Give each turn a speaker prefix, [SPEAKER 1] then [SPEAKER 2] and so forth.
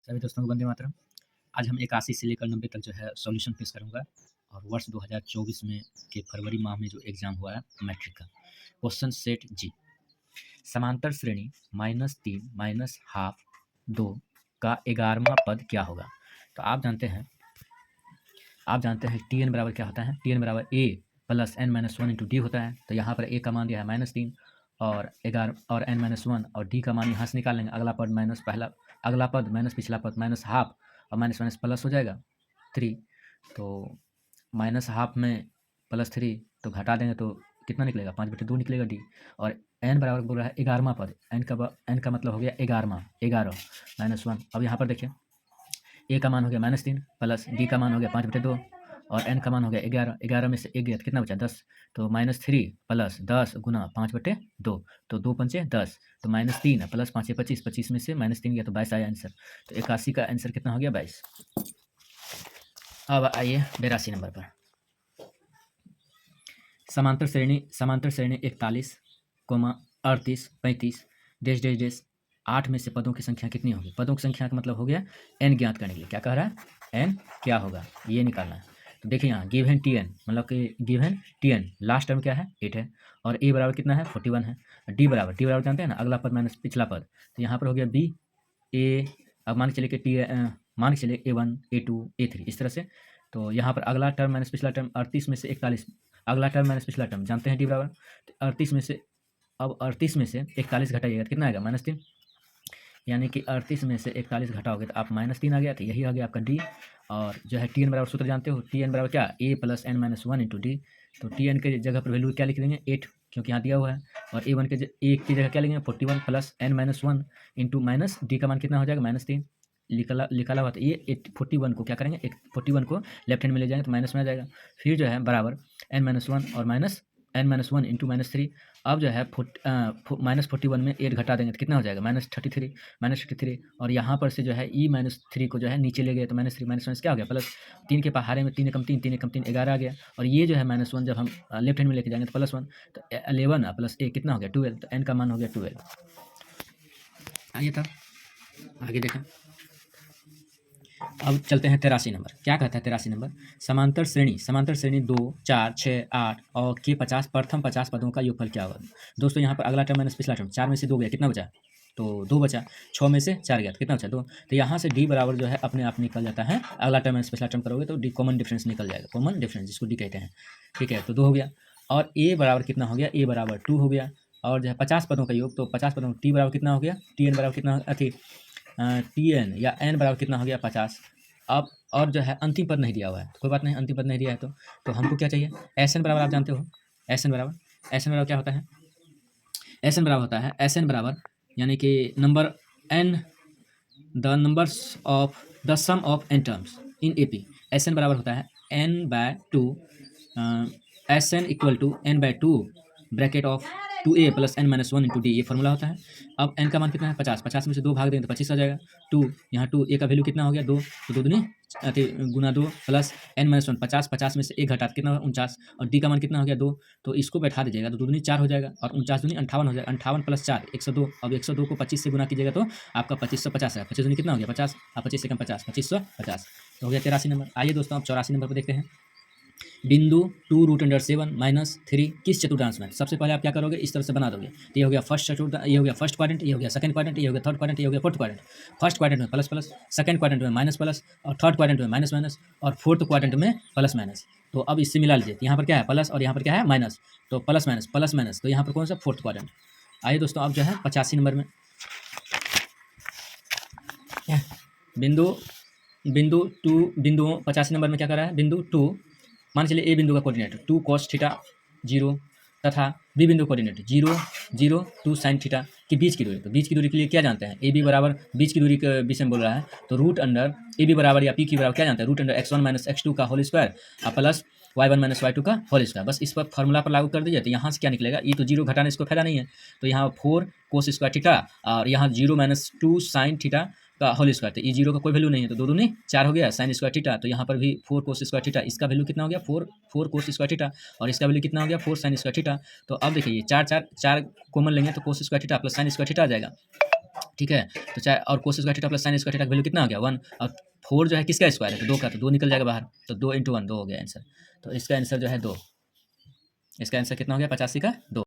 [SPEAKER 1] सभी दोस्तों को वंदे मातरम। आज हम 81 से लेकर 90 तक जो है सॉल्यूशन पेश करूँगा और वर्ष 2024 में के फरवरी माह में जो एग्ज़ाम हुआ है मैट्रिक का। क्वेश्चन सेट जी, समांतर श्रेणी -3 -हाफ 2 का 11वां पद क्या होगा? तो आप जानते हैं Tn बराबर क्या होता है? Tn बराबर a plus n-1 into D होता है। तो यहाँ पर a का मान दिया है -3 और 11 और n-1 और d का मान यहाँ से निकाल लेंगे। अगला पद माइनस पिछला पद माइनस हाफ और माइनस माइनस प्लस हो जाएगा 3। तो माइनस हाफ में प्लस 3 तो घटा देंगे तो कितना निकलेगा? 5/2 निकलेगा d। और n बराबर बोल रहा है 11वां पद। n का मतलब हो गया 11वां, 11 -1। अब यहाँ पर देखिए a का मान हो गया -3 प्लस d का मान हो गया 5/2 और n का मान हो गया 11। 11 में से 1 गया तो कितना बचा? 10। तो -3 प्लस 10 गुना 5/2 तो 2 पंचे 10 तो -3 प्लस 5 25, 25 में से -3 गया तो 22 आया आंसर। तो 81 का आंसर कितना हो गया? 22। अब आइए 82 नंबर पर। समांतर श्रेणी 41, 38, 35 डैश डैश डैश 8 में से पदों की संख्या कितनी होगी? पदों की संख्या का मतलब हो गया n ज्ञात करने के लिए। क्या कह रहा है? n क्या होगा ये निकालना है। तो देखिए यहाँ गिवन Tn मतलब कि गिवन Tn लास्ट टर्म क्या है? 8 है और a बराबर कितना है? 41 है। d बराबर जानते हैं ना, अगला पद माइनस पिछला पद। तो यहाँ पर हो गया b a। अब मान के चलिए a1 a2 a3 इस तरह से। तो यहाँ पर अगला टर्म माइनस पिछला टर्म 38 में से 41, अगला टर्म माइनस पिछला टर्म जानते हैं d बराबर। तो 38 में से 41 घटाइएगा तो कितना आएगा? -3। यानी कि 38 में से 41 घटाओगे तो आप -3 आ गया। तो यही आ गया आपका d। और जो है Tn बराबर सूत्र जानते हो, Tn बराबर क्या? a plus n-1 into D. तो Tn के जगह पर वैल्यू क्या लिख देंगे? 8, क्योंकि यहाँ दिया हुआ है। और a1 की जगह क्या लेंगे? 41 plus n-1 into minus D का मान कितना हो जाएगा? -3 निकाला हुआ। तो ये 41 को क्या करेंगे? 41 को लेफ्ट हैंड में ले जाएंगे तो माइनस में आ जाएगा। फिर जो है बराबर n-1 और माइनस n-1 इंटू -3। अब जो है -41 में 8 घटा देंगे तो कितना हो जाएगा? -33 और यहाँ पर से जो है e-3 को जो है नीचे ले गए तो -3 माइनस क्या हो गया? प्लस 3 के पहाड़े में 3 एकम 3 11 आ गया। और ये जो है -1 जब हम लेफ्ट हैंड में लेके जाएंगे तो +1 तो 11 प्लस a कितना हो गया? 12। तो n का मान हो गया 12। आइए तब आगे देखें। अब चलते हैं 83 नंबर। क्या कहता है 83 नंबर? समांतर श्रेणी 2, 4, 6, 8 और के 50 प्रथम 50 पदों का योगफल क्या होगा? दोस्तों यहाँ पर अगला टर्म माइनस पिछला टर्म, 4 में से 2 गया, कितना बचा? तो 2 बचा। 6 में से 4 गया तो कितना बचा? 2। तो यहाँ से डी बराबर जो है अपने आप निकल जाता है। अगला टर्म माइनस पिछला टर्म करोगे तो डी कॉमन डिफरेंस निकल जाएगा, कॉमन डिफरेंस जिसको डी कहते हैं। ठीक है, तो 2 हो गया। और ए बराबर कितना हो गया? ए बराबर 2 हो गया। और जो है 50 पदों का योग, तो 50 पदों टी बराबर कितना हो गया? टी एन बराबर कितना Tn या n बराबर कितना हो गया? 50। अब और जो है अंतिम पद नहीं दिया हुआ है तो कोई बात नहीं, अंतिम पद नहीं दिया है तो हमको क्या चाहिए? Sn बराबर आप जानते हो, Sn बराबर क्या होता है? Sn बराबर होता है Sn बराबर यानी कि number n the sum of n terms in AP। Sn बराबर होता है n/2 Sn equal to n/2 bracket of 2a plus n-1 into d, ये फॉर्मूला होता है। अब n का मान कितना है? 50। 50 में से 2 भाग देंगे तो 25 आ जाएगा। 2 यहाँ 2 a का वैल्यू कितना हो गया? 2। तो 2 दूनी गुना 2 प्लस n-1 50 में से 1 घटा कितना होगा? 49 और d का मान कितना हो गया? 2। तो इसको बैठा दीजिएगा तो 2 दूनी 4 हो जाएगा और 49 दूनी 58 हो जाएगा। 58 प्लस 4 102। अब 102 को 25 से गुना कीजिएगा तो आपका 2550 है। 25 दूनी कितना हो गया? 50 और 25 से कम 50, 2550 तो हो गया 83 नंबर। आइए दोस्तों अब 84 नंबर पर देखते हैं। बिंदु 2√7 - 3 किस चतुर्थांश में? सबसे पहले आप क्या करोगे? इस तरह से बना दोगे। तो ये हो गया फर्स्ट क्वाड्रेंट, ये हो गया सेकंड क्वाड्रेंट, ये हो गया थर्ड क्वाड्रेंट, ये हो गया फोर्थ क्वाड्रेंट। फर्स्ट क्वाड्रेंट में प्लस प्लस, सेकंड क्वाड्रेंट में माइनस प्लस और थर्ड क्वाड्रेंट में माइनस माइनस और फोर्थ क्वाड्रेंट में प्लस माइनस। तो अब इससे मिला लीजिए, यहाँ पर क्या है? प्लस और यहाँ पर क्या है? माइनस। तो प्लस माइनस तो यहाँ पर कौन सा? Fourth quadrant. आइए दोस्तों अब जो है 85 नंबर में बिंदु 85 नंबर में क्या कर रहा है? बिंदु 2 मान चलिए ए बिंदु का कोऑर्डिनेट 2 cos थीटा 0 तथा बी बिंदु कोऑर्डिनेट 0, 0, 2 sin थीटा के बीच की दूरी। तो बीच की दूरी के लिए क्या जानते हैं? ए बी बराबर बीच की दूरी के विषय में बोल रहा है तो रूट अंडर ए बी बराबर या पी की बराबर क्या जानते हैं? रूट अंडर x1 - x2 का होल स्क्वायर और प्लस y1 - y2 का होल स्क्वायर। बस इस पर फॉर्मूला पर लागू कर दीजिए तो यहाँ से क्या निकलेगा? ये तो 0 घटाने इसको फायदा नहीं है तो यहाँ 4 cos स्क्वायर थीटा और यहाँ 0 - 2 sin थीटा का होल स्क्वायर। तो ई 0 का कोई वैल्यू नहीं है तो 2 दूनी 4 हो गया sin स्क्वायर थीटा। तो यहाँ पर भी 4 cos स्क्वायर थीटा, इसका वैल्यू कितना हो गया? 4 cos स्क्वायर थीटा और इसका वैल्यू कितना हो गया? 4 sin स्क्वायर थीटा। तो अब देखिए 4 कॉमन लेंगे तो cos square theta plus sin square theta आ जाएगा। ठीक है। तो चाहे और cos square theta plus sine square theta का वैल्यू कितना आ गया 1, और 4 जो है किसका स्क्वायर है, तो 2 का, तो 2 निकल जाएगा बाहर, तो 2 × 1 2 हो गया आंसर। तो इसका आंसर जो है 2, इसका आंसर कितना हो गया 85 का 2।